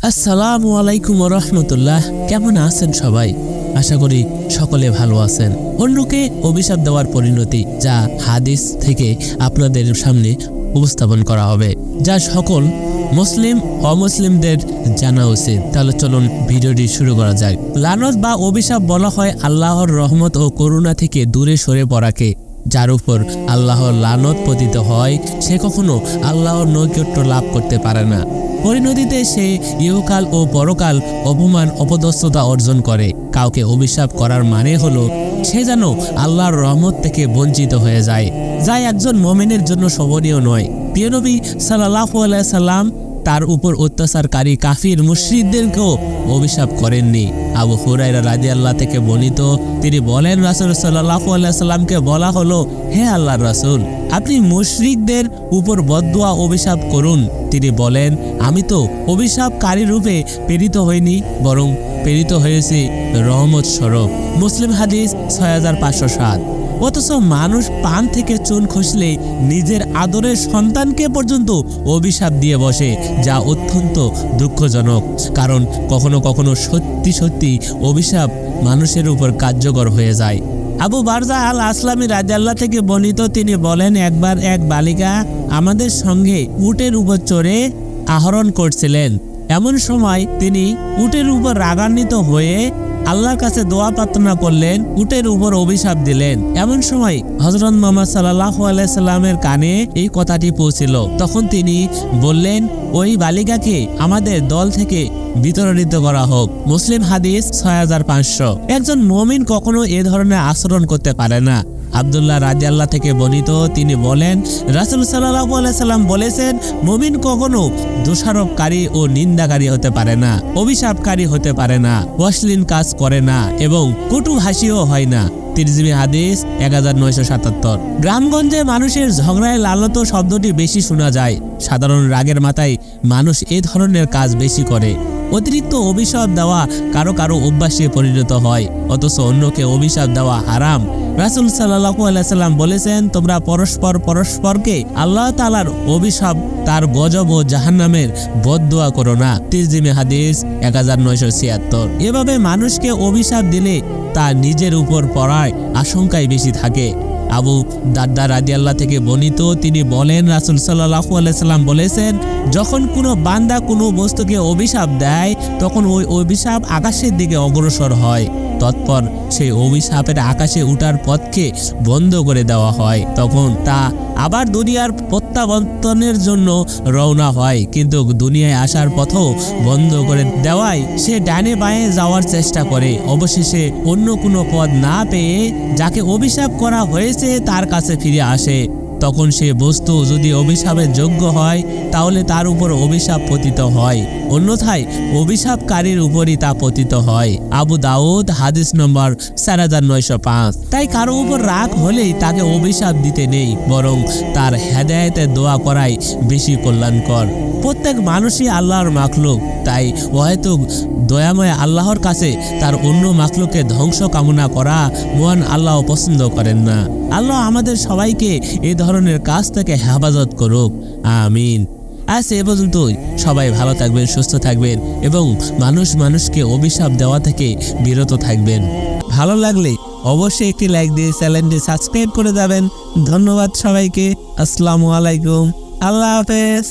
আসসালামু আলাইকুম ওয়া রাহমাতুল্লাহ। কেমন আছেন সবাই? আশা করি সকলে ভালো আছেন। অন্যকে অভিশাপ দেওয়ার পরিণতি যা হাদিস থেকে আপনাদের সামনে উপস্থাপন করা হবে, যা সকল মুসলিম অমুসলিমদের জানা উচিত। তাহলে চলুন ভিডিওটি শুরু করা যাক। লানত বা অভিশাপ বলা হয় আল্লাহর রহমত ও করুণা থেকে দূরে সরে পড়াকে। যার উপর আল্লাহর লানত পতিত হয় সে কখনো আল্লাহর নৈকট্য লাভ করতে পারে না। পরিণতিতে সে ইহকাল ও পরকাল অপমান অপদস্থতা অর্জন করে। কাউকে অভিশাপ করার মানে হলো সে যেন আল্লাহর রহমত থেকে বঞ্চিত হয়ে যায়, যা একজন মুমিনের জন্য শোভনীয় নয়। প্রিয় নবী সাল্লাল্লাহু আলাইহি সাল্লাম তার উপর অত্যাচারকারী কাফির মুশরিকদেরকেও অভিশাপ করেননি। আবু হুরায়রা রাদিয়াল্লাহু থেকে বর্ণিত, তিনি বলেন, রাসূল সাল্লাল্লাহু আলাইহি সাল্লামকে বলা হলো, হে আল্লাহর রাসূল, আপনি মুশরিকদের উপর বদদুয়া অভিশাপ করুন। তিনি বলেন, আমি তো অভিশাপকারী রূপে প্রেরিত হইনি, বরং প্রেরিত হয়েছি রহমত স্বরূপ। মুসলিম হাদিস 6507। অথচ মানুষ পান থেকে চুন খসলে নিজের আদরের সন্তানকে পর্যন্ত অভিশাপ দিয়ে বসে, যা অত্যন্ত দুঃখজনক। কারণ কখনো কখনো সত্যি সত্যি অভিশাপ মানুষের উপর কার্যকর হয়ে যায়। আবু বারজা আল আসলামী রাদিয়াল্লাহু থেকে বর্ণিত, তিনি বলেন, একবার এক বালিকা আমাদের সঙ্গে উটের উপর চড়ে আহরণ করছিলেন। এমন সময় তিনি উটের উপর রাগান্বিত হয়ে আল্লাহর কাছে দোয়া প্রার্থনা করলেন, উটের উপর অভিশাপ দিলেন। এমন সময় হযরত মুহাম্মদ সাল্লাল্লাহু আলাইহি সাল্লামের কানে এই কথাটি পৌঁছিল। তখন তিনি বললেন, ওই বালিকাকে আমাদের দল থেকে বিতাড়িত করা হোক। মুসলিম হাদিস 6500। একজন মুমিন কখনো এ ধরনের আচরণ করতে পারে না। আব্দুল্লাহ রাদিয়াল্লাহু থেকে বর্ণিত, তিনি বলেন, রাসূল সাল্লাল্লাহু আলাইহি সাল্লাম বলেছেন, মুমিন কখনো দোষারোপকারী ও নিন্দাকারী হতে পারে না, অভিশাপকারী হতে পারে না, অশ্লীল কাজ করে না এবং কটুভাষীও হয় না। তিরমিজি হাদিস 1977। গ্রামগঞ্জে মানুষের ঝগড়ায় লালত শব্দটি বেশি শোনা যায়। সাধারণ রাগের মাথায় মানুষ এ ধরনের কাজ বেশি করে। অতিরিক্ত অভিশাপ দেওয়া কারো কারো অভ্যাসে পরিণত হয়, অথচ অন্যকে অভিশাপ দেওয়া হারাম। রাসূল সাল্লাল্লাহু আলাইহি সাল্লাম বলেছেন, তোমরা পরস্পরকে আল্লাহ তাআলার অভিশাপ, তার গজব ও জাহান্নামের বদদুয়া করো না। তিরমিজি হাদিস 1976। এভাবে মানুষকে অভিশাপ দিলে তা নিজের উপর পড়ার আশঙ্কাই বেশি থাকে। আবু দারদা রাদিয়াল্লাহু থেকে বর্ণিত, তিনি বলেন, রাসূল সাল্লাল্লাহু আলাইহি সাল্লাম বলেছেন, যখন কোনো বান্দা কোনো বস্তুকে অভিশাপ দেয় তখন ওই অভিশাপ আকাশের দিকে অগ্রসর হয়। তৎপর সেই অভিশাপের আকাশে উঠার পথকে বন্ধ করে দেওয়া হয়। তখন তা আবার দুনিয়ার প্রত্যাবর্তনের জন্য রওনা হয়, কিন্তু দুনিয়ায় আসার পথও বন্ধ করে দেওয়ায় সে ডানে বাঁয়ে যাওয়ার চেষ্টা করে। অবশেষে অন্য কোনো পথ না পেয়ে যাকে অভিশাপ করা হয়েছে তার কাছে ফিরে আসে। তখন সে বস্তু যদি অভিশাপের যোগ্য হয় তাহলে তার উপর অভিশাপ পতিত হয়, অন্যথায় অভিশাপকারীর উপরই তা পতিত হয়। আবু দাউদ হাদিস নম্বর 4905। তাই কারো উপর রাগ হলেই তাকে অভিশাপ দিতে নেই, বরং তার হেদায়েতের দোয়া করাই বেশি কল্যাণকর। প্রত্যেক মানুষই আল্লাহর মাখলুক, তাই অহেতুক দয়াময় আল্লাহর কাছে তার অন্য মাখলুককে ধ্বংস কামনা করা মহান আল্লাহ পছন্দ করেন না। আল্লাহ আমাদের সবাইকে এই ধরনের কাজ থেকে হেফাজত করুক, আমিন। আজ এ পর্যন্তই। সবাই ভালো থাকবেন, সুস্থ থাকবেন এবং মানুষকে অভিশাপ দেওয়া থেকে বিরত থাকবেন। ভালো লাগলে অবশ্যই একটি লাইক দিয়ে চ্যানেলটি সাবস্ক্রাইব করে যাবেন। ধন্যবাদ সবাইকে। আসসালামু আলাইকুম। আল্লাহ হাফেজ।